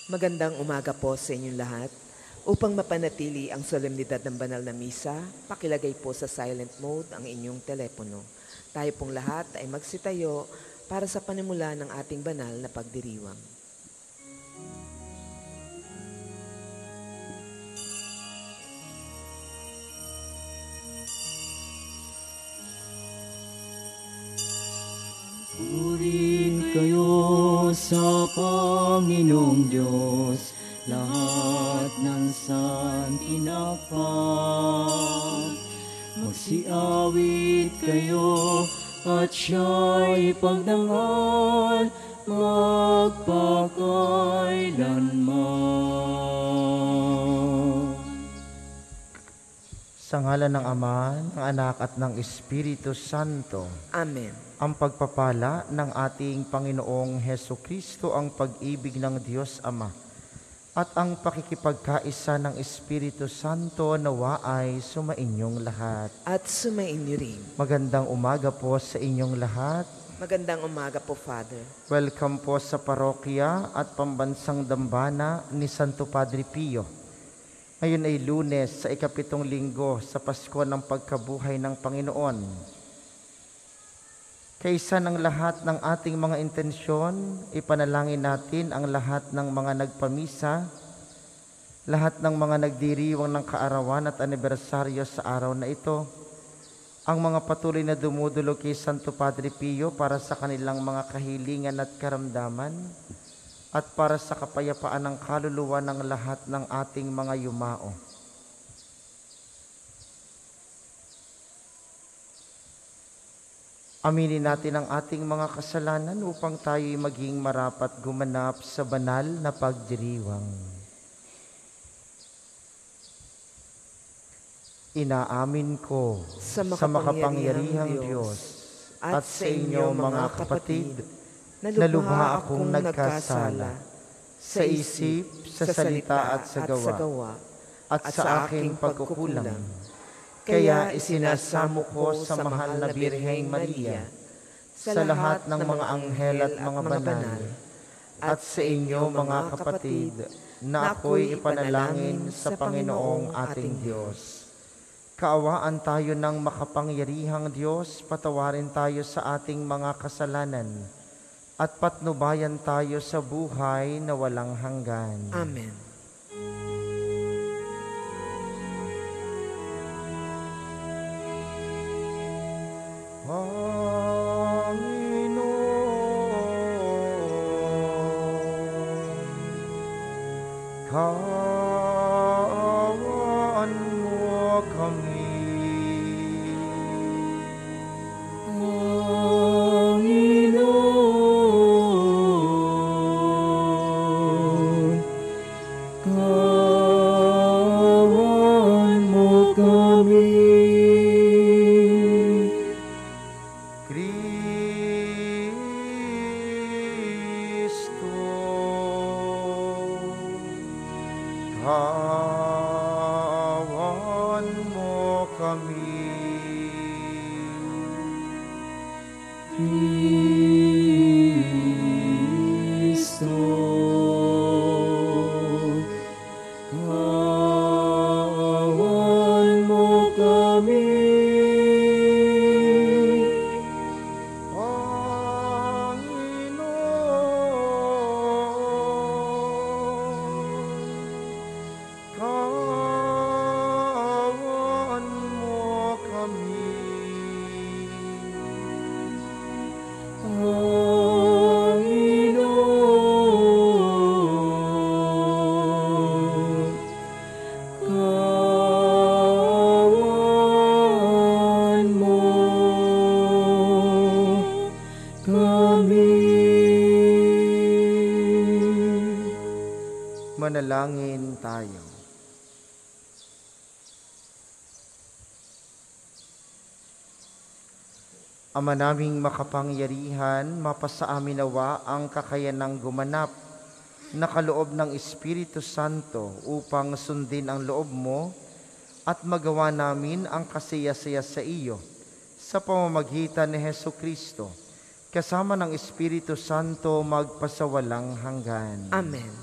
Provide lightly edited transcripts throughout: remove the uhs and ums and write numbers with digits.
Magandang umaga po sa inyong lahat. Upang mapanatili ang solemnidad ng banal na misa, pakilagay po sa silent mode ang inyong telepono. Tayo pong lahat ay magsitayo para sa panimula ng ating banal na pagdiriwang. Purihin kayo sa Panginoong Diyos, lahat ng santinapay. Magsiawit kayo at siya'y pagdangal magpakailanman. Sa ngalan ng Ama, ng Anak at ng Espiritu Santo. Amen. Ang pagpapala ng ating Panginoong Hesukristo, ang pag-ibig ng Diyos Ama, at ang pakikipagkaisa ng Espiritu Santo nawa ay sumainyong lahat. At sumainyo rin. Magandang umaga po sa inyong lahat. Magandang umaga po, Father. Welcome po sa parokya at pambansang dambana ni Santo Padre Pio. Ngayon ay Lunes sa ika-7 linggo sa Pasko ng pagkabuhay ng Panginoon. Kaysa ng lahat ng ating mga intensyon, ipanalangin natin ang lahat ng mga nagpamisa, lahat ng mga nagdiriwang ng kaarawan at anibersaryo sa araw na ito, ang mga patuloy na dumudulog kay Santo Padre Pio para sa kanilang mga kahilingan at karamdaman, at para sa kapayapaan ng kaluluwa ng lahat ng ating mga yumao. Aminin natin ang ating mga kasalanan upang tayo'y maging marapat gumanap sa banal na pagdiriwang. Inaamin ko sa makapangyarihang Diyos at sa inyo mga kapatid na lubha akong nagkasala sa isip, sa salita at sa gawa, at sa aking pagkukulang. Kaya isinasamo ko sa mahal na Birheng Maria, sa lahat ng mga anghel at mga banal, at sa inyo mga kapatid, na ako'y ipanalangin sa Panginoong ating Diyos. Kaawaan tayo ng makapangyarihang Diyos, patawarin tayo sa ating mga kasalanan, at patnubayan tayo sa buhay na walang hanggan. Amen. Panginoon, kaawaan mo kami. Panginoon, kaawaan mo kami. Kaawaan mo kami. Kristo, kaawaan mo kami. Panginoon, kaawaan mo kami. Panginoon, kaawaan mo kami. Manalangin tayo. Ama naming makapangyarihan, mapasa amin nawa ang kakayanang gumanap na kaloob ng Espiritu Santo upang sundin ang loob mo at magawa namin ang kasiyasaya sa iyo sa pamamagitan ni Hesukristo, kasama ng Espiritu Santo magpasawalang hanggan. Amen.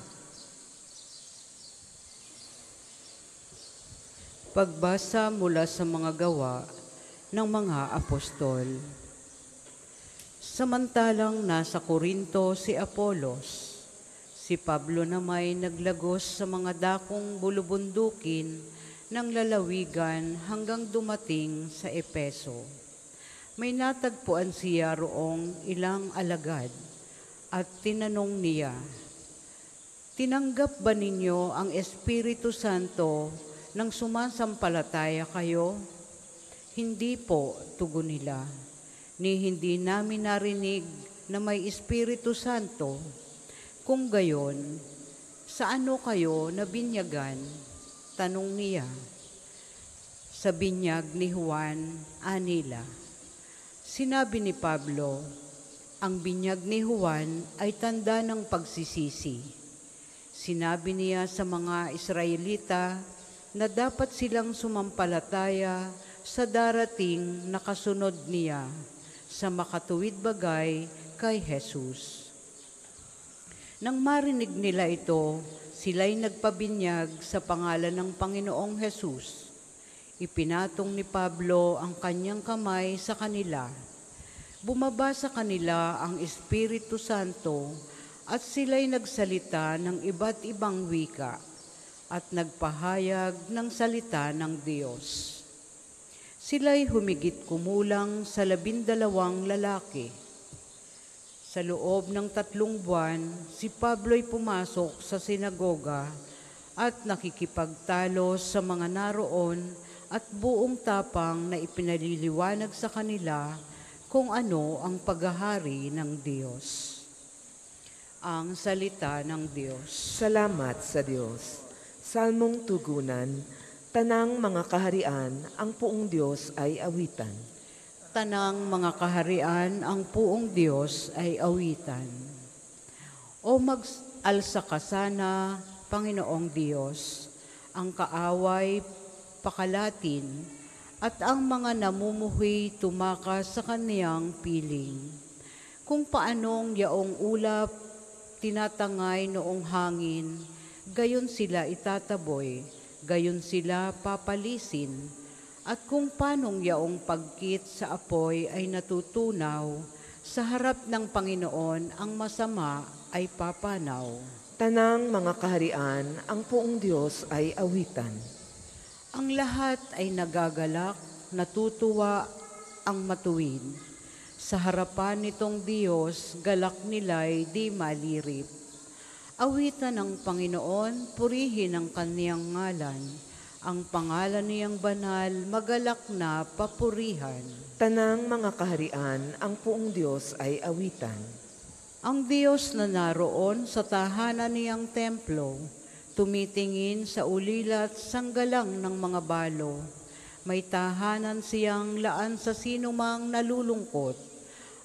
Pagbasa mula sa mga gawa ng mga apostol. Samantalang nasa Korinto si Apolos, si Pablo namay naglagos sa mga dakong bulubundukin ng lalawigan hanggang dumating sa Epeso. May natagpuan siya roong ilang alagad at tinanong niya, "Tinanggap ba ninyo ang Espiritu Santo nang sumasampalataya kayo?" "Hindi po," tugon nila, "ni hindi namin narinig na may Espiritu Santo. Kung gayon, sa ano kayo nabinyagan?" Tanong niya. "Sa binyag ni Juan," anila. Sinabi ni Pablo, "Ang binyag ni Juan ay tanda ng pagsisisi. Sinabi niya sa mga Israelita na dapat silang sumampalataya sa darating na kasunod niya sa makatuwid bagay kay Jesus." Nang marinig nila ito, sila'y nagpabinyag sa pangalan ng Panginoong Jesus. Ipinatong ni Pablo ang kanyang kamay sa kanila. Bumaba sa kanila ang Espiritu Santo at sila'y nagsalita ng iba't ibang wika at nagpahayag ng salita ng Diyos. Sila'y humigit kumulang sa 12 lalaki. Sa loob ng 3 buwan, si Pablo'y pumasok sa sinagoga at nakikipagtalos sa mga naroon at buong tapang na ipinaliliwanag sa kanila kung ano ang paghahari ng Diyos. Ang salita ng Diyos. Salamat sa Diyos. Salmong tugunan, tanang mga kaharian, ang puong Diyos ay awitan. Tanang mga kaharian, ang puong Diyos ay awitan. O mag-alsa ka sana, Panginoong Diyos, ang kaaway pakalatin, at ang mga namumuhi tumakas sa kaniyang piling. Kung paanong yaong ulap tinatangay noong hangin, gayon sila itataboy, gayon sila papalisin, at kung panong yaong pagkit sa apoy ay natutunaw, sa harap ng Panginoon ang masama ay papanaw. Tanang mga kaharian, ang puong Diyos ay awitan. Ang lahat ay nagagalak, natutuwa ang matuwid. Sa harapan nitong Diyos, galak nila'y di malirip. Awitan ng Panginoon, purihin ang kaniyang ngalan. Ang pangalan niyang banal, magalak na papurihan. Tanang mga kaharian, ang puong Diyos ay awitan. Ang Diyos na naroon sa tahanan niyang templo, tumitingin sa ulila at sanggalang ng mga balo. May tahanan siyang laan sa sinumang nalulungkot.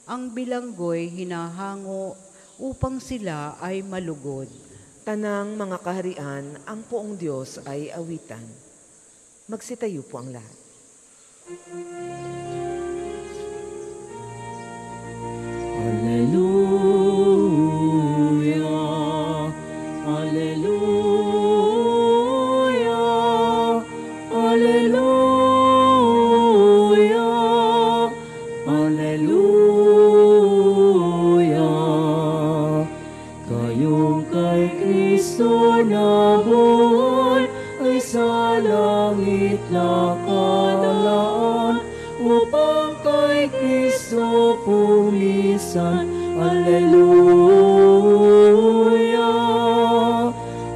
Ang bilanggo'y hinahango upang sila ay malugod. Tanang mga kaharian, ang puong Diyos ay awitan. Magsitayo po ang lahat. Alleluia, Alleluia, Alleluia, Alleluia. Kayong kay Kristo na buhay ay sa langit nakalaan, upang kay Kristo pumisan. Alleluia,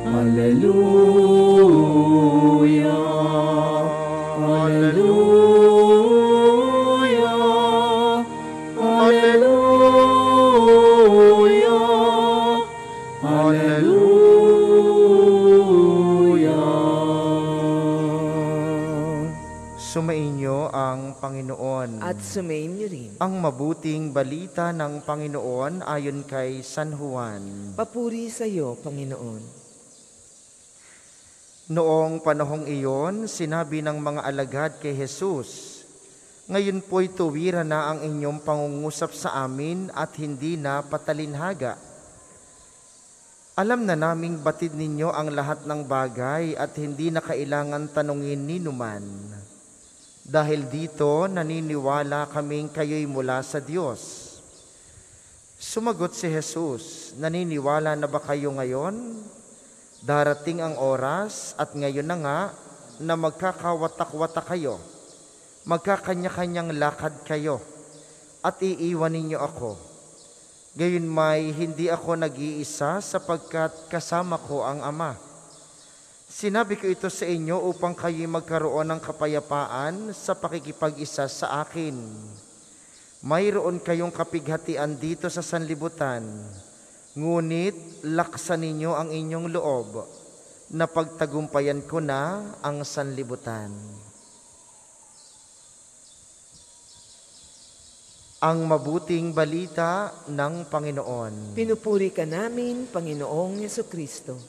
Alleluia, Alleluia, Alleluia, Alleluia. Sumainyo ang Panginoon. At sumayin niyo rin. Ang mabuting balita ng Panginoon ayon kay San Juan. Papuri sa iyo, Panginoon. Noong panahong iyon, sinabi ng mga alagad kay Jesus, "Ngayon po'y tuwira na ang inyong pangungusap sa amin at hindi na patalinhaga. Alam na naming batid ninyo ang lahat ng bagay at hindi na kailangan tanungin ni numan. Dahil dito, naniniwala kaming kayo'y mula sa Diyos. Sumagot si Jesus, naniniwala na ba kayo ngayon? Darating ang oras at ngayon na nga na magkakawatak-watak kayo. Magkakanya-kanyang lakad kayo at iiwan ninyo ako. Gayon may hindi ako nag-iisa sapagkat kasama ko ang Ama. Sinabi ko ito sa inyo upang kayo magkaroon ng kapayapaan sa pakikipag-isa sa akin. Mayroon kayong kapighatian dito sa sanlibutan, ngunit laksan ninyo ang inyong loob na pagtagumpayan ko na ang sanlibutan. Ang mabuting balita ng Panginoon. Pinupuri ka namin, Panginoong Yesukristo.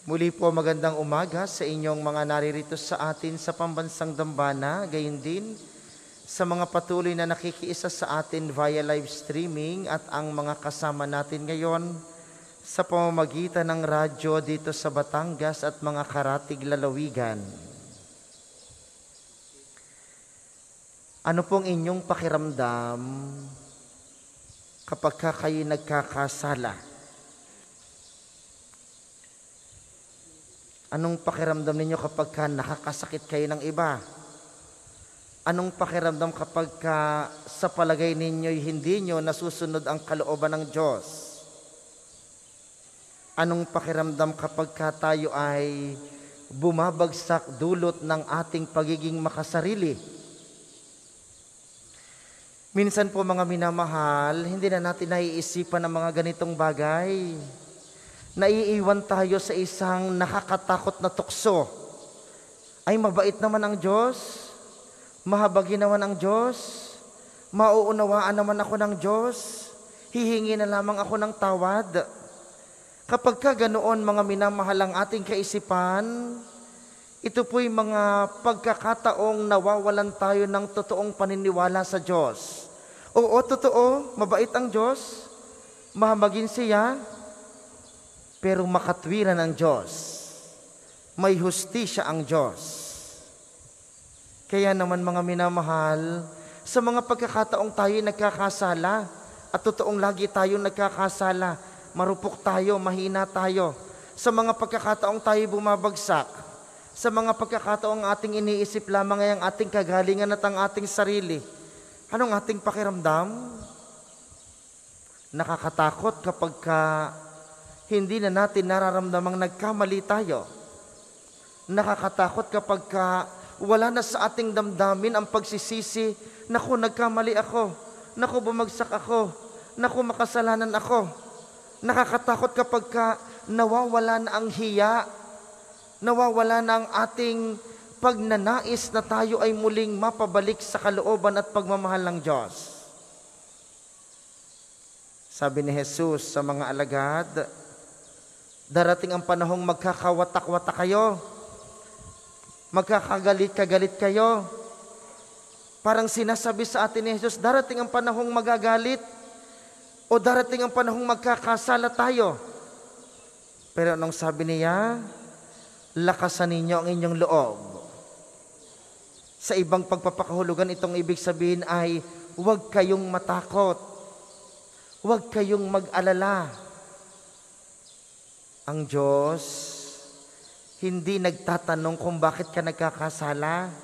Muli po magandang umaga sa inyong mga naririto sa atin sa pambansang dambana, gayon din sa mga patuloy na nakikiisa sa atin via live streaming at ang mga kasama natin ngayon sa pamamagitan ng radyo dito sa Batangas at mga karatig lalawigan. Ano pong inyong pakiramdam kapag kayo nagkakasala? Anong pakiramdam ninyo kapag nakakasakit kayo ng iba? Anong pakiramdam kapag sa palagay ninyo'y hindi nyo nasusunod ang kalooban ng Diyos? Anong pakiramdam kapag tayo ay bumabagsak dulot ng ating pagiging makasarili? Minsan po mga minamahal, hindi na natin naiisipan ang mga ganitong bagay. Naiiwan tayo sa isang nakakatakot na tukso. Ay mabait naman ang Diyos, mahabagi naman ang Diyos, mauunawaan naman ako ng Diyos, hihingi na lamang ako ng tawad. Kapag ganoon mga minamahal ang ating kaisipan, ito po'y mga pagkakataong nawawalan tayo ng totoong paniniwala sa Diyos. Oo, totoo, mabait ang Diyos, mahabagin siya, pero makatwiran ang Diyos. May hustisya ang Diyos. Kaya naman mga minamahal, sa mga pagkakataong tayo nagkakasala, at totoong lagi tayong nagkakasala, marupok tayo, mahina tayo, sa mga pagkakataong tayo bumabagsak, sa mga pagkakataong ating iniisip lamang ay ang ating kagalingan at ang ating sarili, anong ating pakiramdam? Nakakatakot kapag hindi na natin nararamdamang nagkamali tayo. Nakakatakot kapag wala na sa ating damdamin ang pagsisisi, naku, nagkamali ako, naku, bumagsak ako, naku, makasalanan ako. Nakakatakot kapag nawawala na ang hiya, nawawala na ang ating pagnanais na tayo ay muling mapabalik sa kalooban at pagmamahal ng Diyos. Sabi ni Jesus sa mga alagad, darating ang panahong magkakawatak-watak kayo, magkakagalit-kagalit kayo. Parang sinasabi sa atin ni Jesus, darating ang panahong magagalit o darating ang panahong magkakasala tayo. Pero anong sabi niya? Lakasan ninyo ang inyong loob. Sa ibang pagpapakahulugan, itong ibig sabihin ay huwag kayong matakot. Huwag kayong mag-alala. Ang Diyos hindi nagtatanong kung bakit ka nagkakasala.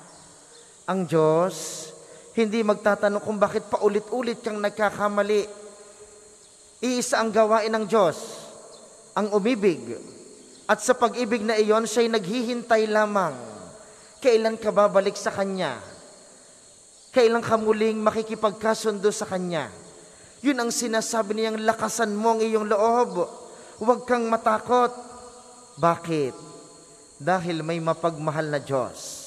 Ang Diyos hindi magtatanong kung bakit paulit-ulit kang nagkakamali. Iisa ang gawain ng Diyos, ang umibig. At sa pag-ibig na iyon, siya'y naghihintay lamang. Kailan ka babalik sa Kanya? Kailan ka muling makikipagkasundo sa Kanya? Yun ang sinasabi niyang lakasan mo ang iyong loob. Huwag kang matakot. Bakit? Dahil may mapagmahal na Diyos.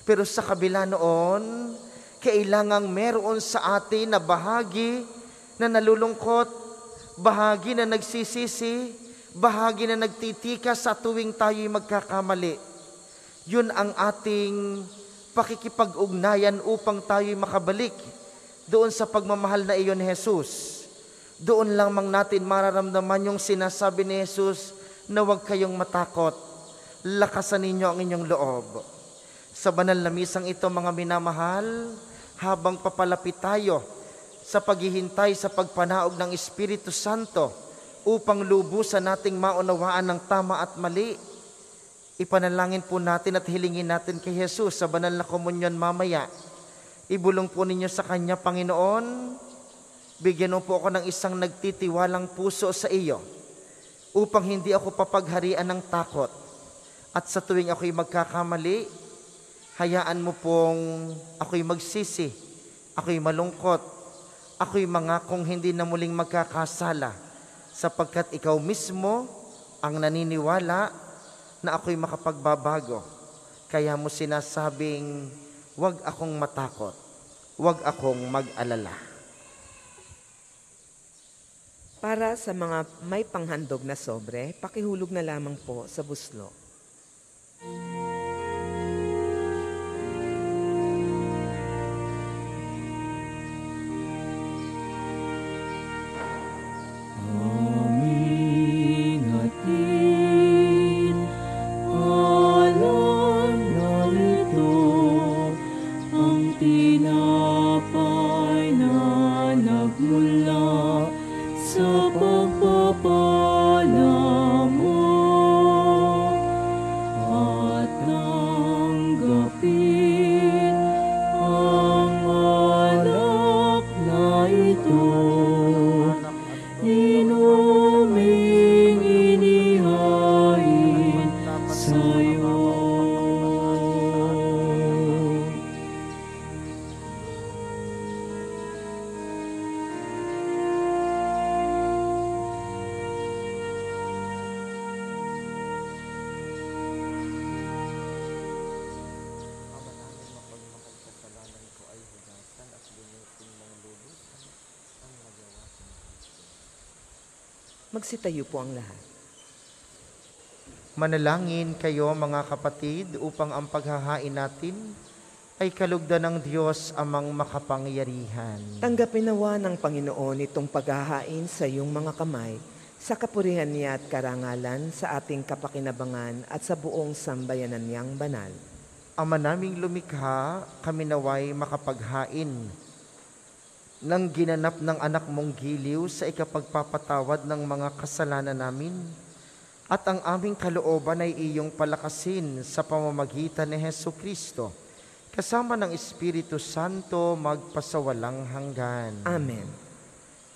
Pero sa kabila noon, kailangang meron sa atin na bahagi na nalulungkot, bahagi na nagsisisi, bahagi na nagtitika sa tuwing tayo'y magkakamali. Yun ang ating pakikipag-ugnayan upang tayo'y makabalik doon sa pagmamahal na iyon ni Jesus. Doon lamang natin mararamdaman yung sinasabi ni Jesus na huwag kayong matakot. Lakasan ninyo ang inyong loob. Sa banal na misang ito, mga minamahal, habang papalapit tayo sa paghihintay sa pagpanaog ng Espiritu Santo upang lubusan nating maunawaan ng tama at mali, ipanalangin po natin at hilingin natin kay Jesus sa banal na komunyon mamaya. Ibulong po ninyo sa Kanya, Panginoon, bigyan mo po ako ng isang nagtitiwalang puso sa iyo upang hindi ako papagharian ng takot. At sa tuwing ako'y magkakamali, hayaan mo pong ako'y magsisi, ako'y malungkot, ako'y mangakong hindi na muling magkakasala, sapagkat ikaw mismo ang naniniwala na ako'y makapagbabago. Kaya mo sinasabing, huwag akong matakot, huwag akong mag-alala. Para sa mga may panghandog na sobre, pakihulog na lamang po sa buslo. Aming hatid, alam na ito, ang tinapay na nagmula sa pagpapala mo, at tanggapin ang alak na ito, inuming inihain sa'yo. Magsitayo po ang lahat. Manalangin kayo, mga kapatid, upang ang paghahain natin ay kalugdan ng Diyos amang makapangyarihan. Tanggapin nawa ng Panginoon itong paghahain sa iyong mga kamay, sa kapurihan niya at karangalan, sa ating kapakinabangan at sa buong sambayanan niyang banal. Ama naming lumikha, kami naway makapaghain ng ginanap ng anak mong giliw sa ikapagpapatawad ng mga kasalanan namin, at ang aming kalooban ay iyong palakasin sa pamamagitan ni Jesucristo, kasama ng Espiritu Santo magpasawalang hanggan. Amen.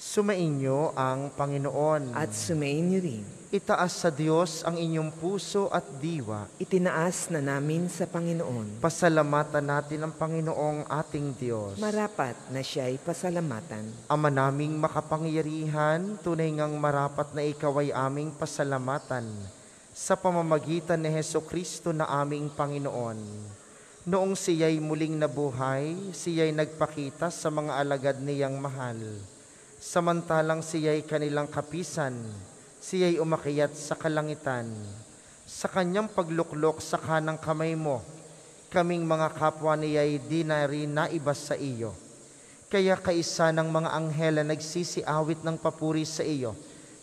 Sumainyo ang Panginoon. At sumain niyo rin. Itaas sa Diyos ang inyong puso at diwa. Itinaas na namin sa Panginoon. Pasalamatan natin ang Panginoong ating Diyos. Marapat na siya'y pasalamatan. Ama naming makapangyarihan, tunay ngang marapat na ikaw ay aming pasalamatan sa pamamagitan ni Jesucristo na aming Panginoon. Noong siya'y muling nabuhay, siya'y nagpakita sa mga alagad niyang mahal. Samantalang siya'y kanilang kapisan, siya'y umakyat sa kalangitan. Sa kanyang pagluklok sa kanang kamay mo, kaming mga kapwa niya'y di na rin naibas sa iyo. Kaya kaisa ng mga anghel na nagsisiawit ng papuri sa iyo,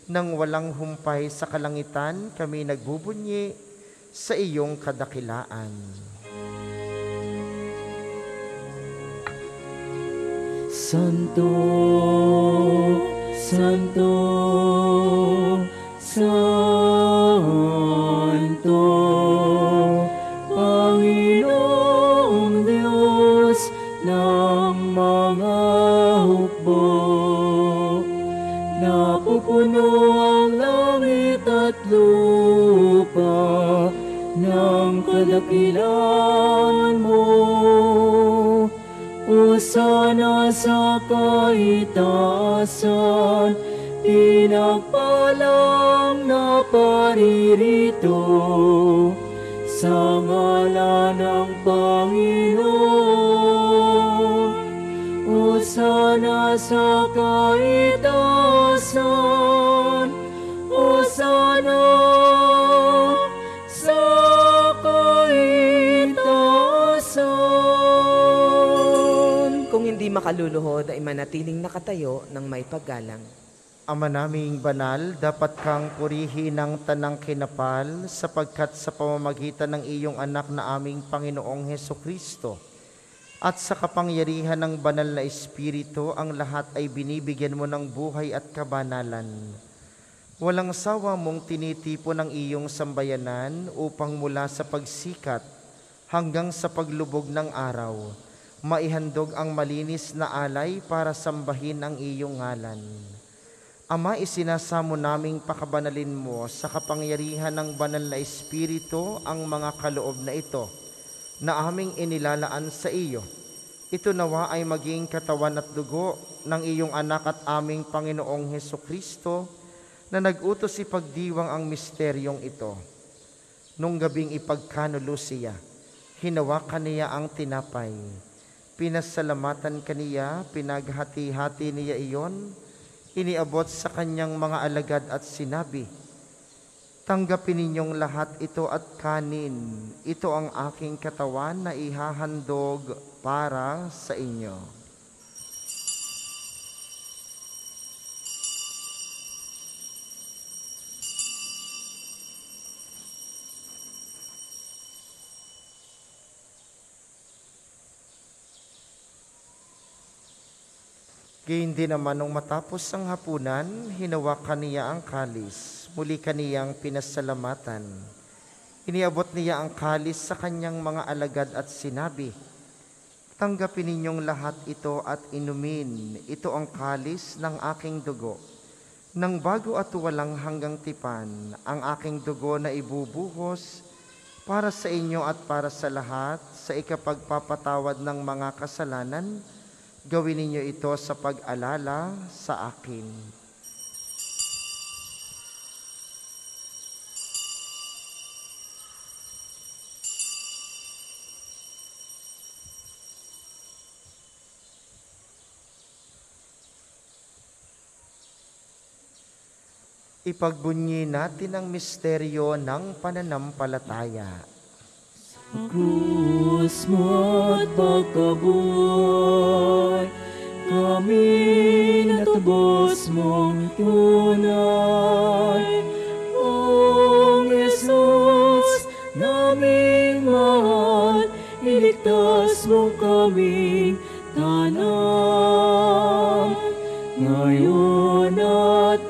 nang walang humpay sa kalangitan, kami nagbubunyi sa iyong kadakilaan. Santo, Santo, Santo, Panginoong Diyos ng mga hukbo. Napupuno ang langit at lupa ng kadakilaan mo. Hosana sa kaitaasan, pinagpalang na paririto sa ngalan ng Panginoon. Hosana sa kaitaasan, Hosana sa kaitaasan. Kung hindi makaluluhod ay manatiling nakatayo ng may paggalang. Ama naming banal, dapat kang purihin ng tanang kinapal sapagkat sa pamamagitan ng iyong anak na aming Panginoong Hesukristo at sa kapangyarihan ng banal na Espiritu, ang lahat ay binibigyan mo ng buhay at kabanalan. Walang sawa mong tinitipon ng iyong sambayanan upang mula sa pagsikat hanggang sa paglubog ng araw, maihandog ang malinis na alay para sambahin ang iyong ngalan. Ama, isinasamo naming pakabanalin mo sa kapangyarihan ng banal na Espiritu ang mga kaloob na ito na aming inilalaan sa iyo. Ito nawa ay maging katawan at dugo ng iyong anak at aming Panginoong Hesukristo na nag-utos ipagdiwang ang misteryong ito. Nung gabing ipagkanulo siya, hinawakan niya ang tinapay. Pinasalamatan kaniya, pinaghati-hati niya iyon, iniabot sa kanyang mga alagad at sinabi, "Tanggapin ninyong lahat ito at kanin. Ito ang aking katawan na ihahandog para sa inyo." Gayon din naman nung matapos ang hapunan, hinawakan niya ang kalis. Muli kaniyang pinasalamatan. Iniabot niya ang kalis sa kanyang mga alagad at sinabi, "Tanggapin ninyong lahat ito at inumin. Ito ang kalis ng aking dugo. Nang bago at walang hanggang tipan, ang aking dugo na ibubuhos para sa inyo at para sa lahat sa ikapagpapatawad ng mga kasalanan. Gawin ninyo ito sa pag-alala sa akin." Ipagbunyi natin ang misteryo ng pananampalataya. Krus mo at pagkabuhay, kami natubos mong tunay. O Jesus, naming mahal, iligtas mo kaming tanan, ngayon at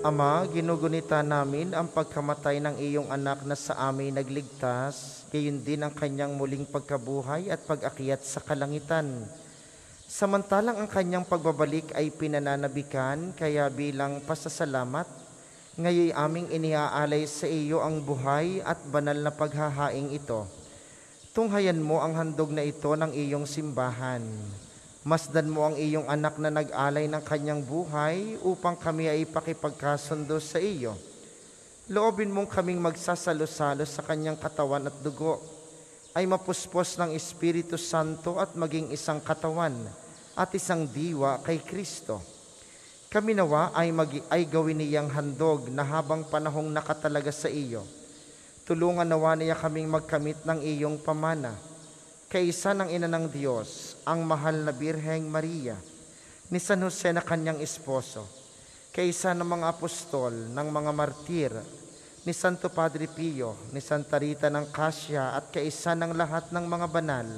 Ama, ginugunita namin ang pagkamatay ng iyong anak na sa amin nagligtas, gayon din ang kanyang muling pagkabuhay at pag-akyat sa kalangitan. Samantalang ang kanyang pagbabalik ay pinananabikan, kaya bilang pasasalamat, ngayon aming iniaalay sa iyo ang buhay at banal na paghahaing ito. Tunghayan mo ang handog na ito ng iyong simbahan. Masdan mo ang iyong anak na nag-alay ng kanyang buhay upang kami ay pakipagkasundo sa iyo. Loobin mong kaming magsasalo-salo sa kanyang katawan at dugo, ay mapuspos ng Espiritu Santo at maging isang katawan at isang diwa kay Kristo. Kami nawa ay gawin niyang handog na habang panahong nakatalaga sa iyo. Tulungan nawa niya kaming magkamit ng iyong pamana. Kaisa ng Ina ng Diyos, ang mahal na Birheng Maria, ni San Jose na kanyang esposo, kaisa ng mga apostol, ng mga martir, ni Santo Padre Pio, ni Santa Rita ng Cassia, at kaisa ng lahat ng mga banal,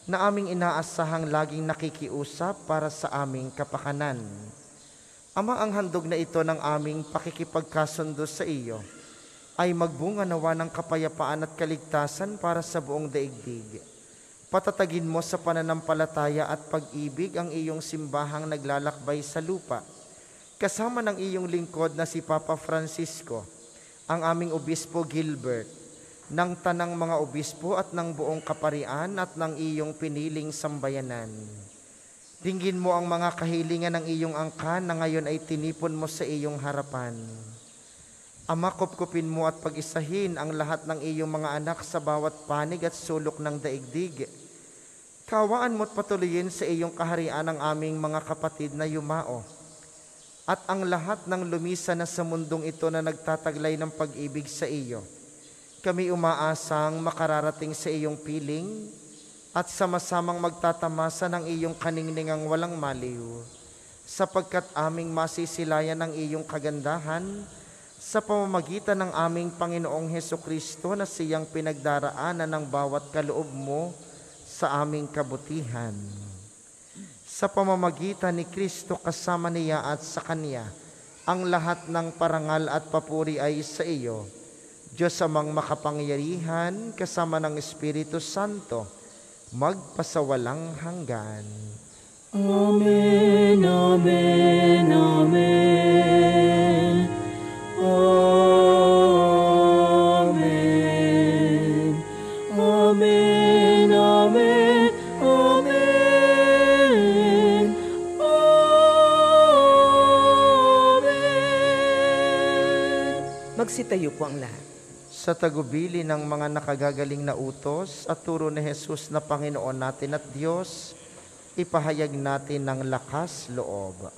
na aming inaasahang laging nakikiusap para sa aming kapakanan. Ama, ang handog na ito ng aming pakikipagkasundo sa iyo, ay magbunga nawa ng kapayapaan at kaligtasan para sa buong daigdig. Patatagin mo sa pananampalataya at pag-ibig ang iyong simbahang naglalakbay sa lupa, kasama ng iyong lingkod na si Papa Francisco, ang aming Obispo Gilbert, ng tanang mga obispo at ng buong kaparian at ng iyong piniling sambayanan. Dinggin mo ang mga kahilingan ng iyong angkan na ngayon ay tinipon mo sa iyong harapan. Ama, kupkupin mo at pag-isahin ang lahat ng iyong mga anak sa bawat panig at sulok ng daigdig. Kawaan mo't patuloyin sa iyong kaharian ang aming mga kapatid na yumao, at ang lahat ng lumisa na sa mundong ito na nagtataglay ng pag-ibig sa iyo. Kami umaasang makararating sa iyong piling at sama-samang magtatamasa ng iyong kaningningang walang maliw, sapagkat aming masisilayan ng iyong kagandahan sa pamamagitan ng aming Panginoong Hesukristo na siyang pinagdaraanan ng bawat kaloob mo sa aming kabutihan. Sa pamamagitan ni Kristo kasama niya at sa Kanya, ang lahat ng parangal at papuri ay sa iyo, Diyos amang makapangyarihan, kasama ng Espiritu Santo, magpasawalang hanggan. Amen, amen, amen. Amen. Amen, amen, amen. Amen. Magsitayo po ang lahat. Sa tagubili ng mga nakagagaling na utos at turo ni Jesus na Panginoon natin at Diyos, ipahayag natin ng lakas loob.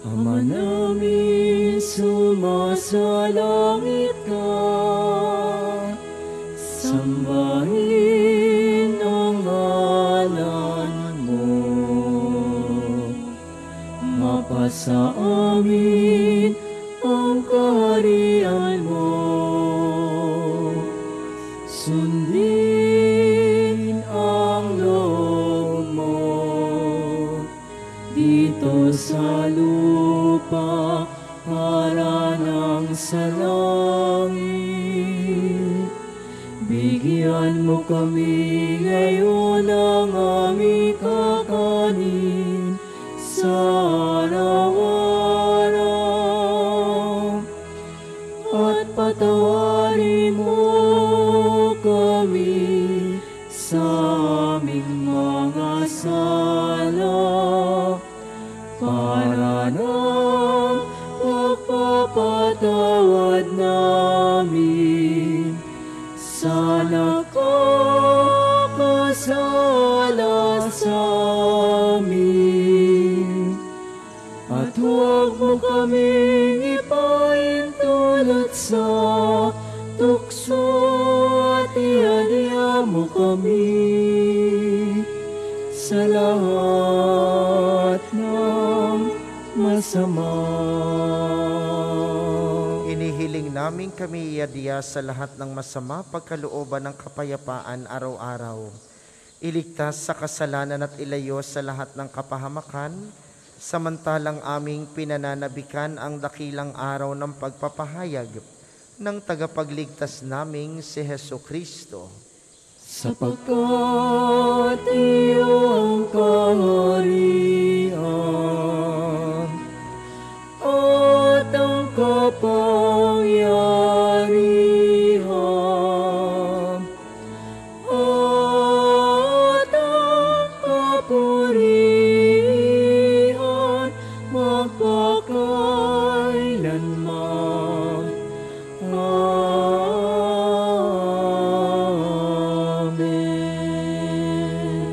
Ama namin, sumasalangit ka, sambahin ang ngalan mo. Mapasa amin ang kaharian mo. Sundin ang loob mo dito sa lupa para ng sa langit. Bigyan mo kami ngayon ng aming kakanin sa araw-araw, at patawarin mo kami sa aming mga sala, para ng pagpapatawad namin sa nakakasala sa amin. At huwag mo kaming ipaintulot sa tukso, at iadya mo kami sa lahat ng masama. Inihiling namin kami iadya sa lahat ng masama, pagkalooban ng kapayapaan araw-araw. Iligtas sa kasalanan at ilayo sa lahat ng kapahamakan, samantalang aming pinananabikan ang dakilang araw ng pagpapahayag ng tagapagligtas naming si Hesukristo. Sapagkat iyong kaharian at ang kapangyarihan at ang kapurihan magpakailanman.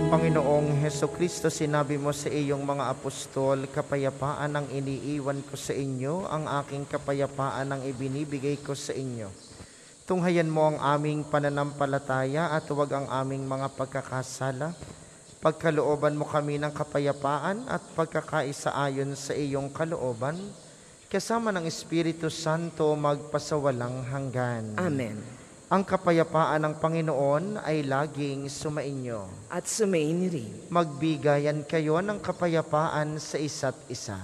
Panginoong Hesukristo, sinabi mo sa iyong mga apostol, kapayapaan ang iniiwan ko sa inyo, ang aking kapayapaan ang ibinibigay ko sa inyo. Tunghayan mo ang aming pananampalataya at huwag ang aming mga pagkakasala. Pagkalooban mo kami ng kapayapaan at pagkakaisa ayon sa iyong kalooban, kasama ng Espiritu Santo magpasawalang hanggan. Amen. Ang kapayapaan ng Panginoon ay laging sumainyo. At sumain rin. Magbigayan kayo ng kapayapaan sa isa't isa.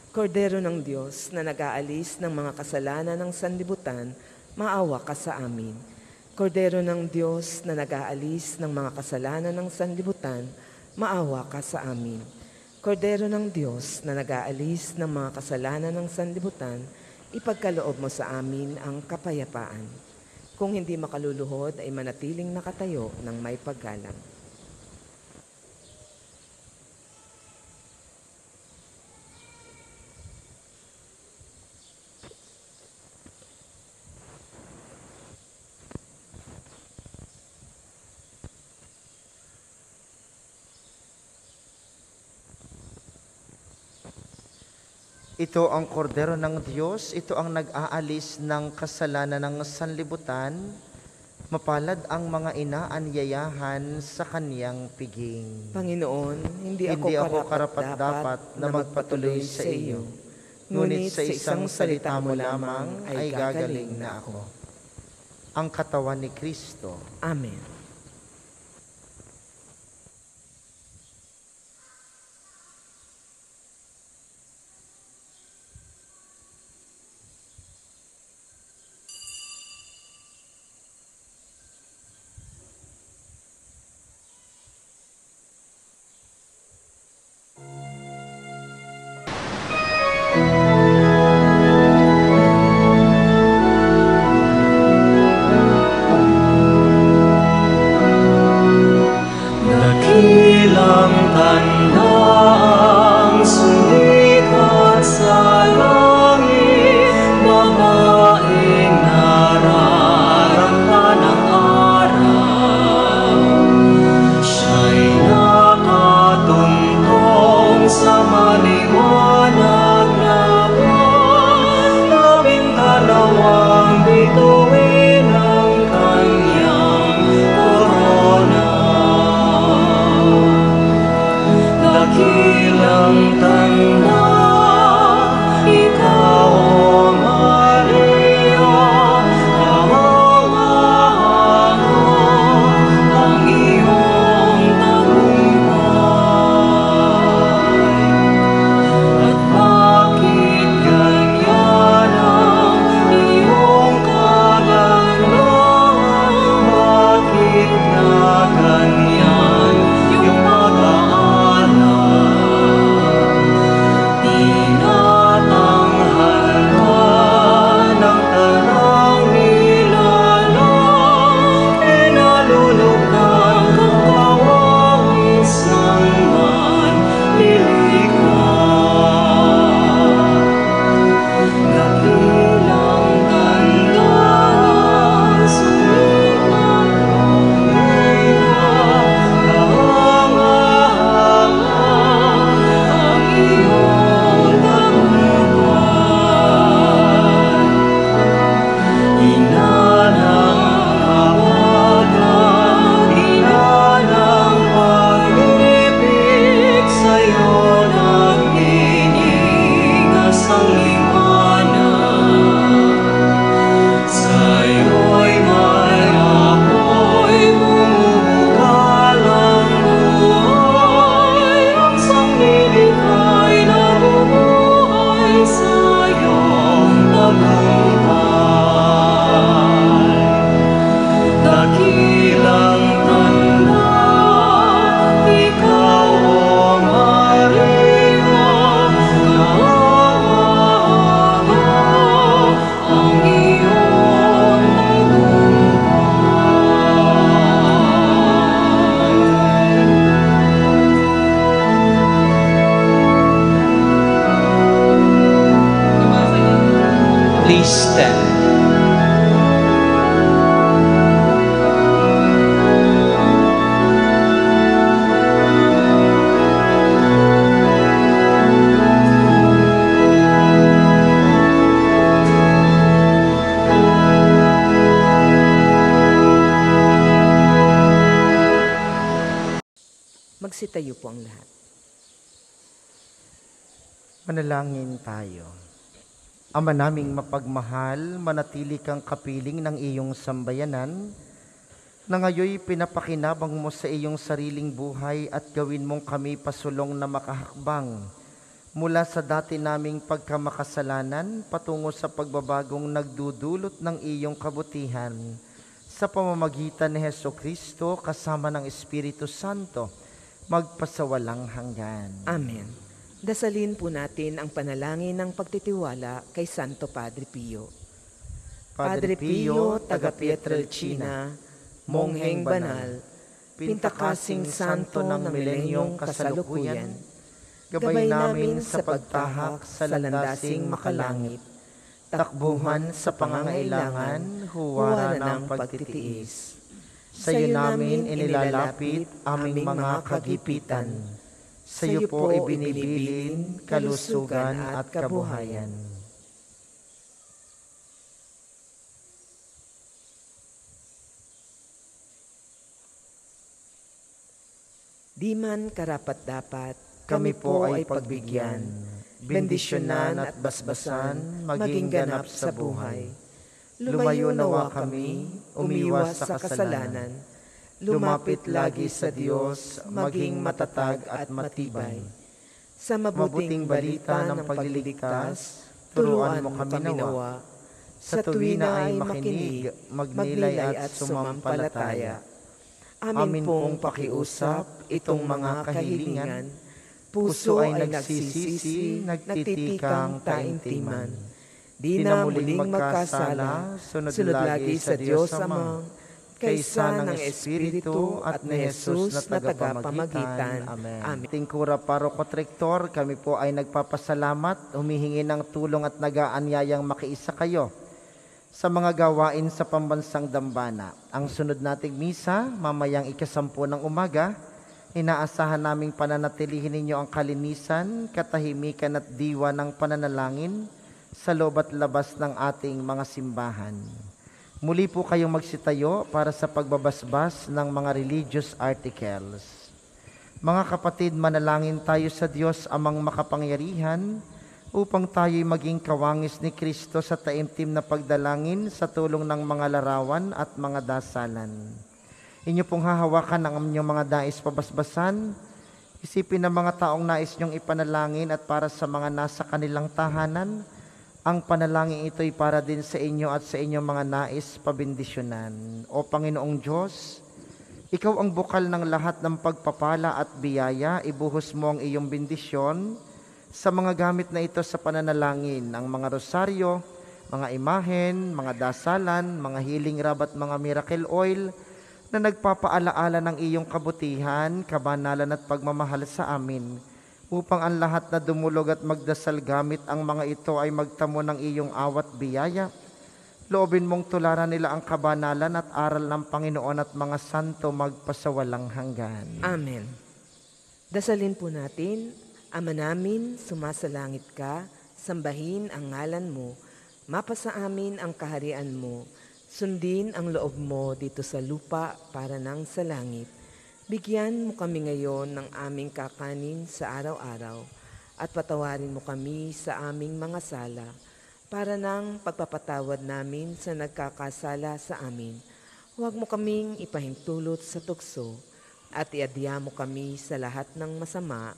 Kordero ng Diyos na nag-aalis ng mga kasalanan ng sanlibutan, maawa ka sa amin. Kordero ng Diyos na nag-aalis ng mga kasalanan ng sanlibutan, maawa ka sa amin. Kordero ng Diyos na nag-aalis ng mga kasalanan ng sanlibutan, ipagkaloob mo sa amin ang kapayapaan. Kung hindi makaluluhod ay manatiling nakatayo ng may paggalang. Ito ang kordero ng Diyos, ito ang nag-aalis ng kasalanan ng sanlibutan. Mapalad ang mga inaanyayahan sa kaniyang piging. Panginoon, hindi Hindi ako ako karapat-dapat na magpatuloy sa iyo. Ngunit sa isang salita mo lamang ay gagaling na ako. Ang katawan ni Kristo. Amen. Dakilang tanda ang sumikat sa langit, babaeng nararangka ng araw. Siya'y nakatuntong sa maliwanag na buwan, 12 bituin ang kanyang korona. Dakilang tanda, ikaw, O Maria, kahangahango ang iyong tagumpay. At bakit ganyan ang iyong kagandaan? Bakit na ganyan yung pag-aalala? Tinatanghal ka ng tanang nilalang, pinalulugdan kang kawawis ng manlilikha. Dakilang tanda, sumikat ang kahanga-hanga ang iyong tagumpay. Ina ng kawagan, ina ng pag-ibig, sa'yo nagniningas ang liwanag. Sa'yo'y may apoy, bumubugal ang buhay. Ang sanglilikha'y nabubuhay sa iyong tagumpay. Dakilang tanda, ikaw, O Maria, kahangahango ang iyong tagumpay. Please stand. Magsitayo po ang lahat. Manalangin tayo. Ama naming mapagmahal, manatili kang kapiling ng iyong sambayanan, na ngayoy pinapakinabang mo sa iyong sariling buhay at gawin mong kami pasulong na makahakbang mula sa dati naming pagkamakasalanan patungo sa pagbabagong nagdudulot ng iyong kabutihan sa pamamagitan ni Hesukristo kasama ng Espiritu Santo, magpasawalang hanggan. Amen. Dasalin po natin ang panalangin ng pagtitiwala kay Santo Padre Pio. Padre Pio, taga Pietrelcina, mongheng banal, pintakasing santo ng milenyong kasalukuyan, gabay namin sa pagtahak sa landasing makalangit, takbuhan sa pangangailangan, huwara ng pagtitiis. Sa iyo namin inilalapit aming mga kagipitan, Sa iyo po ibinibilin kalusugan at kabuhayan. Di man karapat-dapat, Kami po ay pagbigyan, bendisyonan at basbasan, maging ganap sa buhay. Lumayo nawa kami, umiwas sa kasalanan. Lumapit lagi sa Diyos, maging matatag at matibay. Sa mabuting balita ng pagliligtas, turuan mo kami nawa. Sa tuwi na ay makinig, magnilay at sumampalataya. Amin pong pakiusap itong mga kahilingan. Puso ay nagsisisi, nagtitikang taimtiman. Di na muling magkasala, sunod lagi sa Diyos Amang, kaysa ng Espiritu at ni Jesus na tagapamagitan. Amen. Amen. Tingkura Parokot Rektor, kami po ay nagpapasalamat, humihingi ng tulong at nag-aanyayang makiisa kayo sa mga gawain sa pambansang dambana. Ang sunod nating misa, mamayang 10:00 ng umaga, inaasahan naming pananatilihin ninyo ang kalinisan, katahimikan at diwa ng pananalangin sa loob at labas ng ating mga simbahan. Muli po kayong magsitayo para sa pagbabasbas ng mga religious articles. Mga kapatid, manalangin tayo sa Diyos Amang makapangyarihan upang tayo'y maging kawangis ni Kristo sa taimtim na pagdalangin sa tulong ng mga larawan at mga dasalan. Inyo pong hahawakan ang inyong mga nais pabasbasan. Isipin ng mga taong nais nyong ipanalangin at para sa mga nasa kanilang tahanan, ang panalangin ito'y para din sa inyo at sa inyong mga nais pabindisyonan. O Panginoong Diyos, Ikaw ang bukal ng lahat ng pagpapala at biyaya, ibuhos mo ang iyong bindisyon sa mga gamit na ito sa pananalangin, ang mga rosaryo, mga imahen, mga dasalan, mga healing rub at mga miracle oil na nagpapaalaala ng iyong kabutihan, kabanalan at pagmamahal sa amin, upang ang lahat na dumulog at magdasal gamit ang mga ito ay magtamo ng iyong awat biyaya. Loobin mong tularan nila ang kabanalan at aral ng Panginoon at mga santo magpasawalang hanggan. Amen. Dasalin po natin. Ama namin, sumasalangit ka, sambahin ang ngalan mo, mapasa amin ang kaharian mo, sundin ang loob mo dito sa lupa para nang sa langit. Bigyan mo kami ngayon ng aming kakanin sa araw-araw at patawarin mo kami sa aming mga sala para nang pagpapatawad namin sa nagkakasala sa amin. Huwag mo kaming ipahintulot sa tukso at iadya mo kami sa lahat ng masama.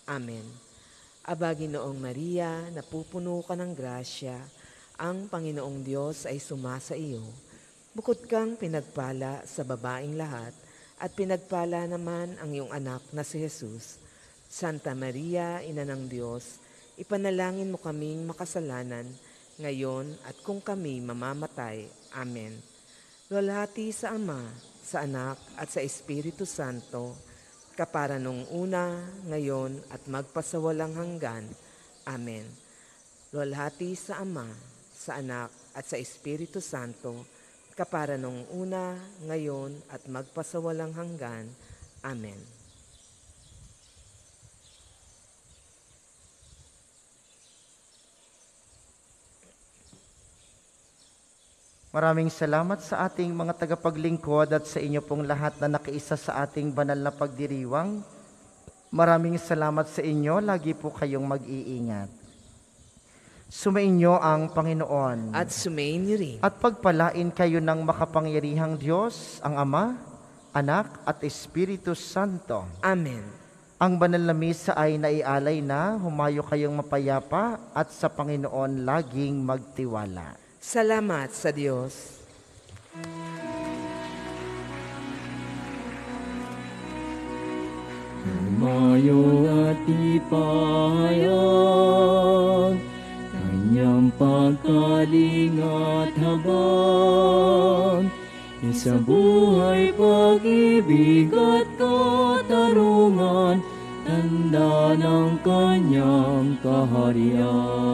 Amen. Aba, Ginoong Maria, napupuno ka ng grasya, ang Panginoong Diyos ay sumasa iyo. Bukod kang pinagpala sa babaing lahat, at pinagpala naman ang iyong anak na si Jesus. Santa Maria, Ina ng Diyos, ipanalangin mo kaming makasalanan, ngayon at kung kami mamamatay. Amen. Luwalhati sa Ama, sa Anak, at sa Espiritu Santo, kapara nung una, ngayon, at magpasawalang hanggan. Amen. Luwalhati sa Ama, sa Anak, at sa Espiritu Santo, kapara nung una, ngayon, at magpasawalang hanggan. Amen. Maraming salamat sa ating mga tagapaglingkod at sa inyo pong lahat na nakiisa sa ating banal na pagdiriwang. Maraming salamat sa inyo, lagi po kayong mag-iingat. Sumainyo ang Panginoon. At sumainyo rin. At pagpalain kayo ng makapangyarihang Diyos, ang Ama, Anak at Espiritu Santo. Amen. Ang banal na misa ay naialay na, humayo kayong mapayapa at sa Panginoon laging magtiwala. Salamat sa Diyos. Humayo at ipahayag kanyang pagkalingat habag, sa buhay, pag-ibig at katarungan, tanda ng kanyang kaharian.